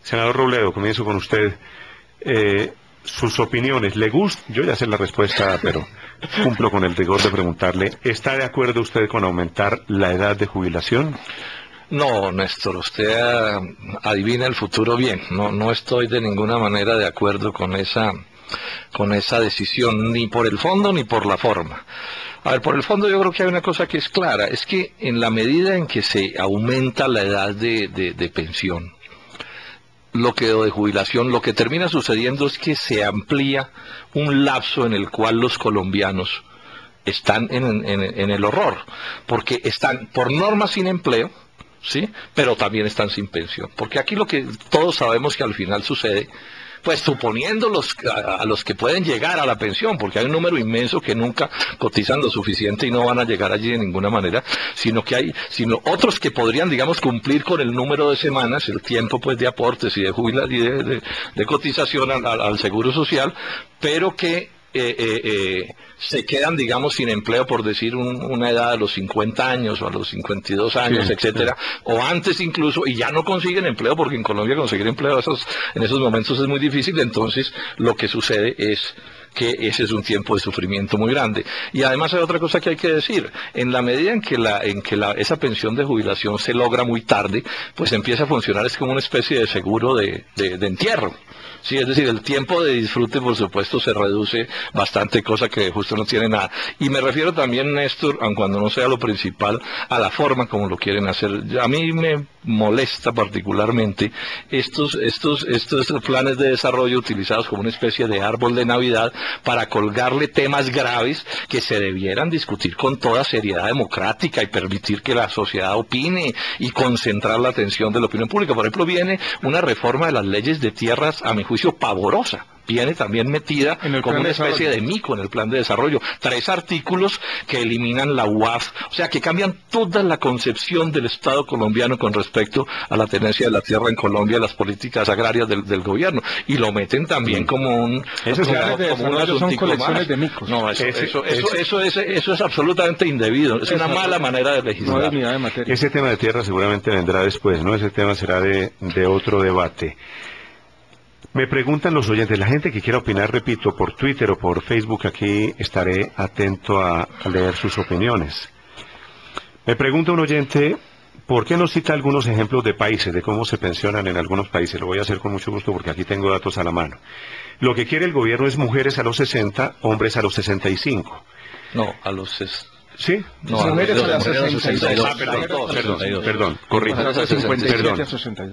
Senador Robledo, comienzo con usted. Sus opiniones, ¿le gusta? Yo ya sé la respuesta, pero cumplo con el rigor de preguntarle. ¿Está de acuerdo usted con aumentar la edad de jubilación? No, Néstor, usted adivina el futuro bien. No estoy de ninguna manera de acuerdo con esa decisión, ni por el fondo ni por la forma. A ver, por el fondo yo creo que hay una cosa que es clara, es que en la medida en que se aumenta la edad de pensión, de jubilación, lo que termina sucediendo es que se amplía un lapso en el cual los colombianos están en el horror, porque están por norma sin empleo, ¿sí? Pero también están sin pensión, porque aquí lo que todos sabemos que al final sucede, pues suponiendo a los que pueden llegar a la pensión, porque hay un número inmenso que nunca cotizan lo suficiente y no van a llegar allí de ninguna manera, sino otros que podrían, digamos, cumplir con el número de semanas, el tiempo pues de aportes y de cotización al Seguro Social, pero que se quedan, digamos, sin empleo, por decir una edad a los 50 años o a los 52 años, sí, etcétera, sí, o antes incluso, y ya no consiguen empleo, porque en Colombia conseguir empleo en esos momentos es muy difícil. Entonces lo que sucede es que ese es un tiempo de sufrimiento muy grande. Y además hay otra cosa que hay que decir: en la medida en que esa pensión de jubilación se logra muy tarde, pues empieza a funcionar, es como una especie de seguro de entierro. Sí, es decir, el tiempo de disfrute, por supuesto, se reduce bastante, cosa que justo no tiene nada. Y me refiero también, Néstor, aun cuando no sea lo principal, a la forma como lo quieren hacer. A mí me molesta particularmente estos planes de desarrollo utilizados como una especie de árbol de Navidad para colgarle temas graves que se debieran discutir con toda seriedad democrática y permitir que la sociedad opine y concentrar la atención de la opinión pública. Por ejemplo, viene una reforma de las leyes de tierras, a mi juicio, pavorosa. Viene también metida como una especie de mico en el plan de desarrollo. 3 artículos que eliminan la UAF, o sea, que cambian toda la concepción del Estado colombiano con respecto a la tenencia de la tierra en Colombia, las políticas agrarias del gobierno, y lo meten también como un asuntico más. De micos. No, eso es absolutamente indebido, es una mala manera de legislar. Ese tema de tierra seguramente vendrá después, ¿no? Ese tema será de otro debate. Me preguntan los oyentes, la gente que quiera opinar, repito, por Twitter o por Facebook, aquí estaré atento a leer sus opiniones. Me pregunta un oyente, ¿por qué no cita algunos ejemplos de países, de cómo se pensionan en algunos países? Lo voy a hacer con mucho gusto porque aquí tengo datos a la mano. Lo que quiere el gobierno es mujeres a los 60, hombres a los 65. No, a los... ¿Sí? No, mujeres a los 62. Perdón, corrijo.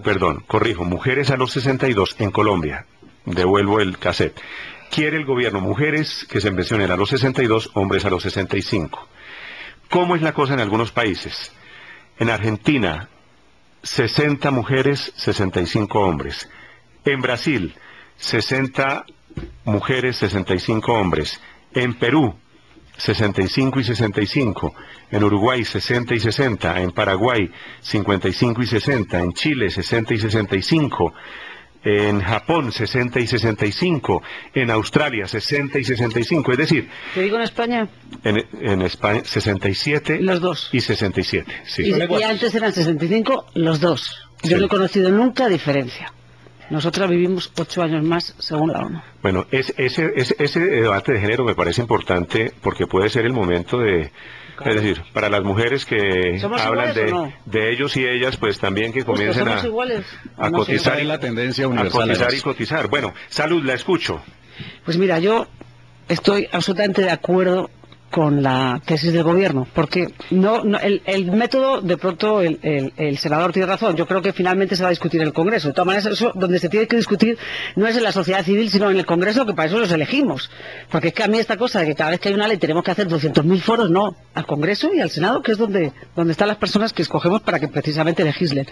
Perdón, corrijo. Mujeres a los 62 en Colombia. Devuelvo el cassette. Quiere el gobierno mujeres que se pensionen a los 62, hombres a los 65. ¿Cómo es la cosa en algunos países? En Argentina, 60 mujeres, 65 hombres. En Brasil, 60 mujeres, 65 hombres. En Perú, 65 y 65, en Uruguay 60 y 60, en Paraguay 55 y 60, en Chile 60 y 65, en Japón 60 y 65, en Australia 60 y 65, es decir... ¿Te digo en España? En España 67 los dos. Y 67, sí. Y antes eran 65 los dos. Yo no he conocido nunca diferencia. Nosotras vivimos 8 años más, según la ONU. Bueno, ese debate de género me parece importante porque puede ser el momento de... Claro. Es decir, para las mujeres que hablan de ellos y ellas, pues también que comiencen a cotizar, la tendencia universal, a cotizar y cotizar. Bueno, Salud, la escucho. Pues mira, yo estoy absolutamente de acuerdo con la tesis del gobierno, porque el método, de pronto el senador tiene razón. Yo creo que finalmente se va a discutir en el Congreso. De todas maneras, eso donde se tiene que discutir no es en la sociedad civil, sino en el Congreso, que para eso los elegimos. Porque es que a mí esta cosa de que cada vez que hay una ley tenemos que hacer 200.000 foros, no, al Congreso y al Senado, que es donde están las personas que escogemos para que precisamente legislen.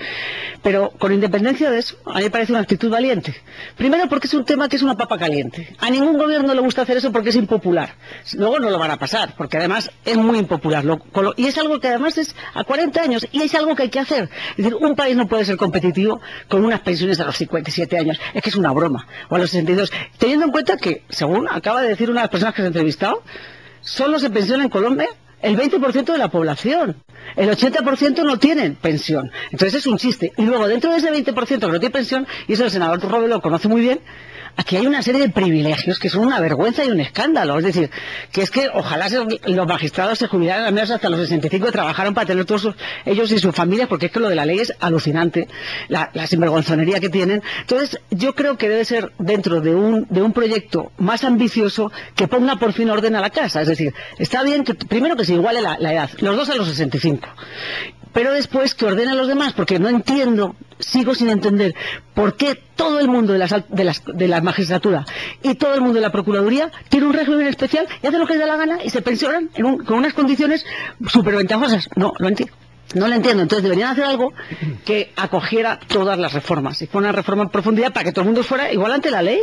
Pero con independencia de eso, a mí me parece una actitud valiente. Primero porque es un tema que es una papa caliente. A ningún gobierno le gusta hacer eso porque es impopular. Luego no lo van a pasar, porque además es muy impopular. Y es algo que además es a 40 años, y es algo que hay que hacer. Es decir, un país no puede ser competitivo con unas pensiones a los 57 años. Es que es una broma. O a los 62. Teniendo en cuenta que, según acaba de decir una de las personas que se ha entrevistado, solo se pensiona en Colombia el 20% de la población. El 80% no tienen pensión. Entonces es un chiste. Y luego, dentro de ese 20% que no tiene pensión, y eso el senador Torrado lo conoce muy bien, aquí hay una serie de privilegios que son una vergüenza y un escándalo. Es decir, que es que ojalá los magistrados se jubilaran al menos hasta los 65 y trabajaran para tener todos ellos y sus familias, porque es que lo de la ley es alucinante, la sinvergonzonería que tienen. Entonces, yo creo que debe ser dentro de un proyecto más ambicioso que ponga por fin orden a la casa. Es decir, está bien que primero que se iguale la edad, los dos a los 65. Pero después que ordene a los demás, porque no entiendo, sigo sin entender por qué todo el mundo de la magistratura y todo el mundo de la procuraduría tiene un régimen especial y hace lo que les da la gana y se pensionan con unas condiciones súper ventajosas. No lo entiendo. No lo entiendo. Entonces deberían hacer algo que acogiera todas las reformas y fuera una reforma en profundidad para que todo el mundo fuera igual ante la ley.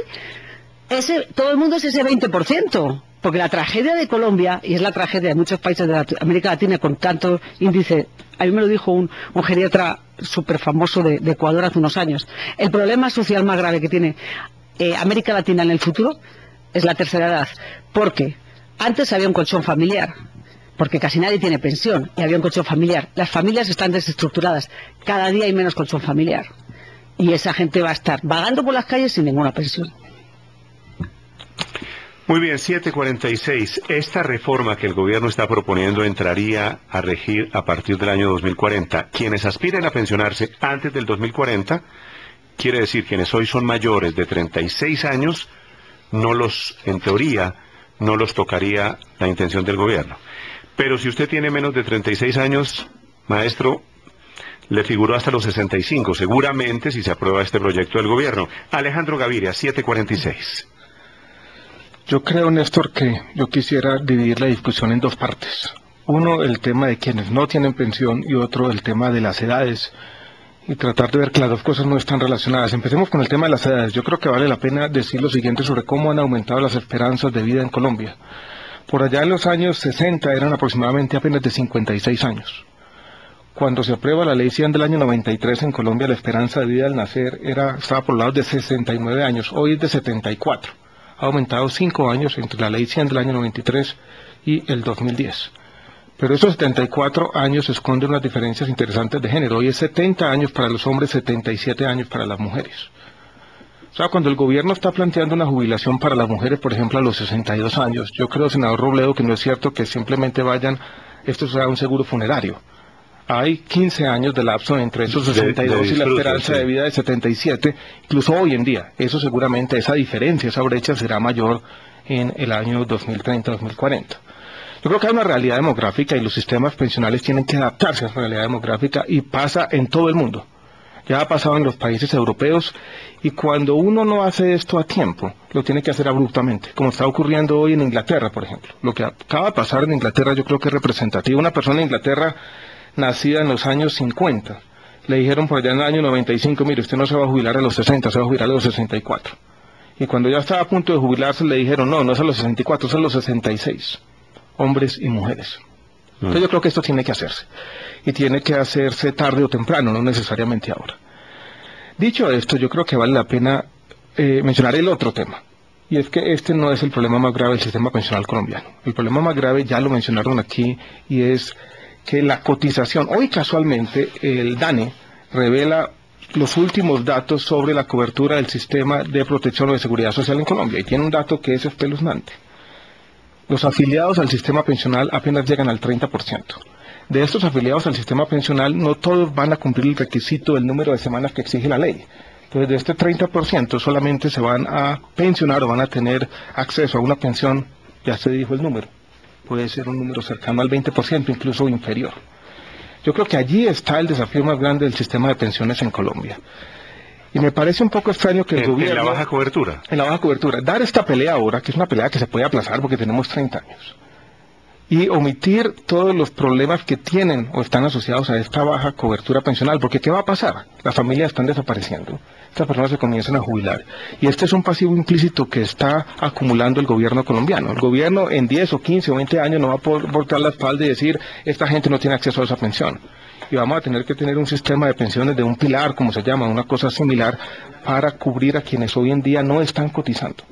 Todo el mundo es ese 20%. Porque la tragedia de Colombia, y es la tragedia de muchos países de América Latina con tanto índice, a mí me lo dijo un geriatra súper famoso de Ecuador hace unos años, el problema social más grave que tiene América Latina en el futuro es la tercera edad. Porque antes había un colchón familiar, porque casi nadie tiene pensión, y había un colchón familiar. Las familias están desestructuradas, cada día hay menos colchón familiar. Y esa gente va a estar vagando por las calles sin ninguna pensión. Muy bien, 7:46. Esta reforma que el gobierno está proponiendo entraría a regir a partir del año 2040. Quienes aspiren a pensionarse antes del 2040, quiere decir quienes hoy son mayores de 36 años, en teoría, no los tocaría la intención del gobierno. Pero si usted tiene menos de 36 años, maestro, le figuró hasta los 65, seguramente si se aprueba este proyecto del gobierno. Alejandro Gaviria, 7:46. Yo creo, Néstor, que yo quisiera dividir la discusión en dos partes. Uno, el tema de quienes no tienen pensión, y otro, el tema de las edades, y tratar de ver que las dos cosas no están relacionadas. Empecemos con el tema de las edades. Yo creo que vale la pena decir lo siguiente sobre cómo han aumentado las esperanzas de vida en Colombia. Por allá en los años 60 eran aproximadamente apenas de 56 años. Cuando se aprueba la ley 100 del año 93 en Colombia, la esperanza de vida al nacer estaba por lados de 69 años, hoy es de 74. Ha aumentado 5 años entre la ley 100 del año 93 y el 2010. Pero esos 74 años esconden unas diferencias interesantes de género. Hoy es 70 años para los hombres, 77 años para las mujeres. O sea, cuando el gobierno está planteando una jubilación para las mujeres, por ejemplo, a los 62 años, yo creo, senador Robledo, que no es cierto que simplemente esto sea un seguro funerario. Hay 15 años de lapso entre esos 62 y la esperanza de vida de 77, incluso hoy en día. Eso seguramente, esa diferencia, esa brecha será mayor en el año 2030-2040. Yo creo que hay una realidad demográfica y los sistemas pensionales tienen que adaptarse a esa realidad demográfica y pasa en todo el mundo. Ya ha pasado en los países europeos y cuando uno no hace esto a tiempo, lo tiene que hacer abruptamente, como está ocurriendo hoy en Inglaterra, por ejemplo. Lo que acaba de pasar en Inglaterra yo creo que es representativo. Una persona en Inglaterra nacida en los años 50, le dijeron por allá en el año 95, mire, usted no se va a jubilar a los 60, se va a jubilar a los 64. Y cuando ya estaba a punto de jubilarse le dijeron, no es a los 64, es a los 66, hombres y mujeres. Entonces yo creo que esto tiene que hacerse, y tiene que hacerse tarde o temprano, no necesariamente ahora. Dicho esto, yo creo que vale la pena mencionar el otro tema, y es que este no es el problema más grave del sistema pensional colombiano. El problema más grave, ya lo mencionaron aquí, y es que la cotización, hoy casualmente el DANE revela los últimos datos sobre la cobertura del sistema de protección o de seguridad social en Colombia, y tiene un dato que es espeluznante. Los afiliados al sistema pensional apenas llegan al 30%. De estos afiliados al sistema pensional, no todos van a cumplir el requisito del número de semanas que exige la ley. Entonces, de este 30% solamente se van a pensionar o van a tener acceso a una pensión, ya se dijo el número, puede ser un número cercano al 20%, incluso inferior. Yo creo que allí está el desafío más grande del sistema de pensiones en Colombia. Y me parece un poco extraño que el gobierno... ¿En la baja cobertura? En la baja cobertura. Dar esta pelea ahora, que es una pelea que se puede aplazar porque tenemos 30 años. Y omitir todos los problemas que tienen o están asociados a esta baja cobertura pensional. Porque ¿qué va a pasar? Las familias están desapareciendo. Estas personas se comienzan a jubilar. Y este es un pasivo implícito que está acumulando el gobierno colombiano. El gobierno en 10 o 15 o 20 años no va a poder voltear la espalda y decir, esta gente no tiene acceso a esa pensión. Y vamos a tener que tener un sistema de pensiones de un pilar, como se llama, una cosa similar, para cubrir a quienes hoy en día no están cotizando.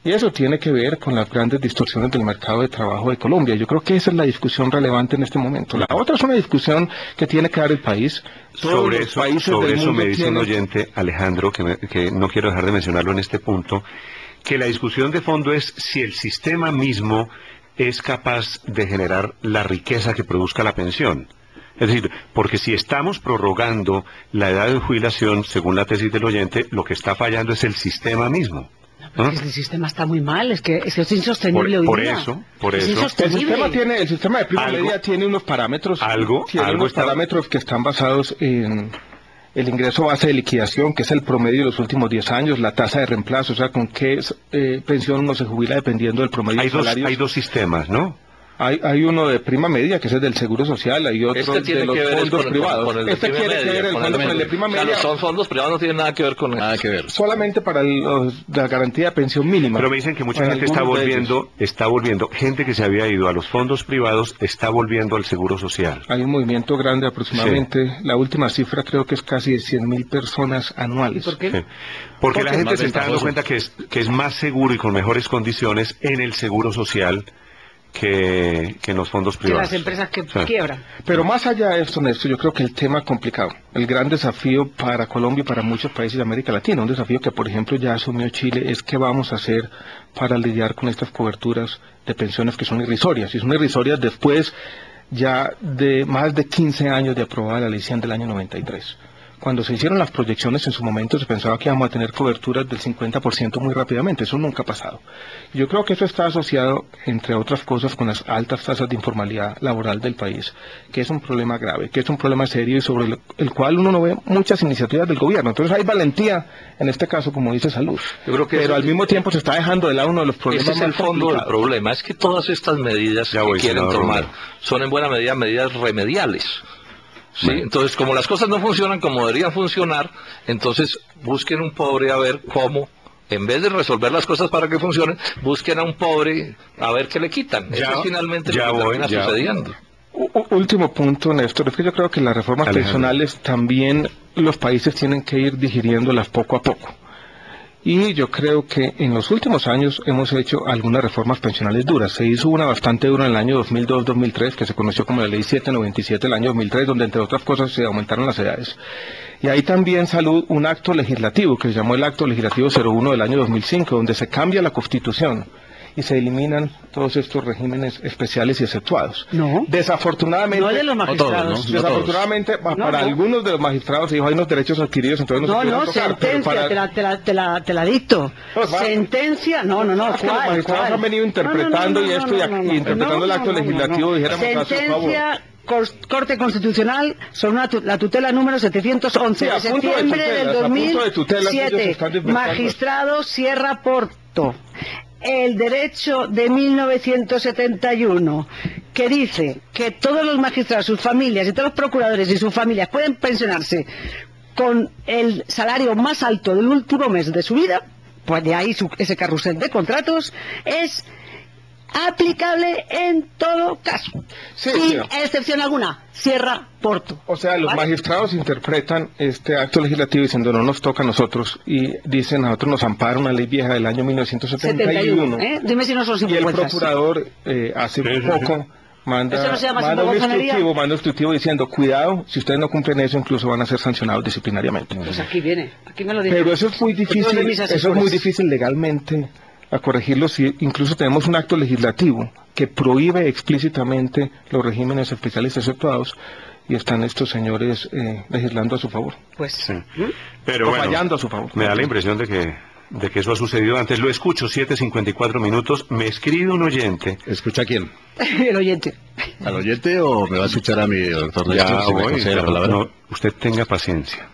Y eso tiene que ver con las grandes distorsiones del mercado de trabajo de Colombia. Yo creo que esa es la discusión relevante en este momento. La otra es una discusión que tiene que dar el país. Sobre eso me dice un oyente, Alejandro, que no quiero dejar de mencionarlo en este punto, que la discusión de fondo es si el sistema mismo es capaz de generar la riqueza que produzca la pensión. Es decir, porque si estamos prorrogando la edad de jubilación, según la tesis del oyente, lo que está fallando es el sistema mismo. Porque el sistema está muy mal, es que es insostenible hoy día. Por eso. El sistema de prima media tiene unos parámetros, parámetros que están basados en el ingreso base de liquidación, que es el promedio de los últimos 10 años, la tasa de reemplazo, o sea, con qué pensión uno se jubila dependiendo del promedio de salarios. Hay dos sistemas, ¿no? Hay uno de prima media, que es el del Seguro Social, hay otro de los fondos privados. Este tiene que ver con el de prima media. Los fondos privados no tienen nada que ver con eso. Nada que ver. Solamente para la garantía de pensión mínima. Pero me dicen que mucha gente está volviendo, gente que se había ido a los fondos privados, está volviendo al Seguro Social. Hay un movimiento grande aproximadamente, la última cifra creo que es casi de 100.000 personas anuales. ¿Por qué? Sí. Porque la gente se está dando cuenta que es más seguro y con mejores condiciones en el Seguro Social que en los fondos privados. Que las empresas que quiebran. Pero más allá de esto, Néstor, yo creo que el tema complicado, el gran desafío para Colombia y para muchos países de América Latina, un desafío que por ejemplo ya asumió Chile, es qué vamos a hacer para lidiar con estas coberturas de pensiones que son irrisorias, y son irrisorias después ya de más de 15 años de aprobada la ley 100 del año 93. Cuando se hicieron las proyecciones en su momento se pensaba que íbamos a tener coberturas del 50% muy rápidamente, eso nunca ha pasado. Yo creo que eso está asociado, entre otras cosas, con las altas tasas de informalidad laboral del país, que es un problema grave, que es un problema serio y sobre el cual uno no ve muchas iniciativas del gobierno. Entonces hay valentía, en este caso, como dice Salud, yo creo que pero al mismo tiempo se está dejando de lado uno de los problemas más complicados. Ese es el fondo del problema, es que todas estas medidas que quieren tomar son en buena medida medidas remediales. ¿Sí? Entonces, como las cosas no funcionan como deberían funcionar, entonces busquen un pobre a ver cómo, en vez de resolver las cosas para que funcionen, busquen a un pobre a ver qué le quitan. Eso es finalmente lo que termina sucediendo. Último punto, Néstor, es que yo creo que las reformas pensionales también los países tienen que ir digiriéndolas poco a poco. Y yo creo que en los últimos años hemos hecho algunas reformas pensionales duras. Se hizo una bastante dura en el año 2002-2003, que se conoció como la Ley 797 del año 2003, donde entre otras cosas se aumentaron las edades. Y ahí también Salud un acto legislativo, que se llamó el Acto Legislativo 01 del año 2005, donde se cambia la Constitución y se eliminan todos estos regímenes especiales y exceptuados. No. Desafortunadamente, no de los magistrados. Desafortunadamente, para algunos de los magistrados hay unos derechos adquiridos, entonces no se tocar, sentencia, te la dicto. Sentencia, no. Los magistrados han venido interpretando y interpretando el acto legislativo, dijéramos, a su favor. Corte Constitucional sobre la tutela número 711 de septiembre del 2007. Magistrado Sierra Porto. El derecho de 1971, que dice que todos los magistrados, sus familias y todos los procuradores y sus familias pueden pensionarse con el salario más alto del último mes de su vida, pues de ahí ese carrusel de contratos es aplicable en todo caso, sin excepción alguna. Sierra Porto. O sea, los magistrados interpretan este acto legislativo diciendo no nos toca a nosotros y dicen a nosotros nos ampara una ley vieja del año 1971. Dime si no son y el procurador hace poco manda un instructivo diciendo cuidado, si ustedes no cumplen eso incluso van a ser sancionados disciplinariamente. Pues aquí me lo dice. Pero eso es muy difícil, legalmente a corregirlo si incluso tenemos un acto legislativo que prohíbe explícitamente los regímenes especiales exceptuados y están estos señores legislando a su favor. Pues sí. Pero bueno, fallando a su favor. Me da la impresión de que eso ha sucedido antes. Lo escucho, 7:54 minutos. Me escribe un oyente. ¿Escucha a quién? El oyente. ¿Al oyente o me va a escuchar a mi doctor? Ya voy, no, usted tenga paciencia.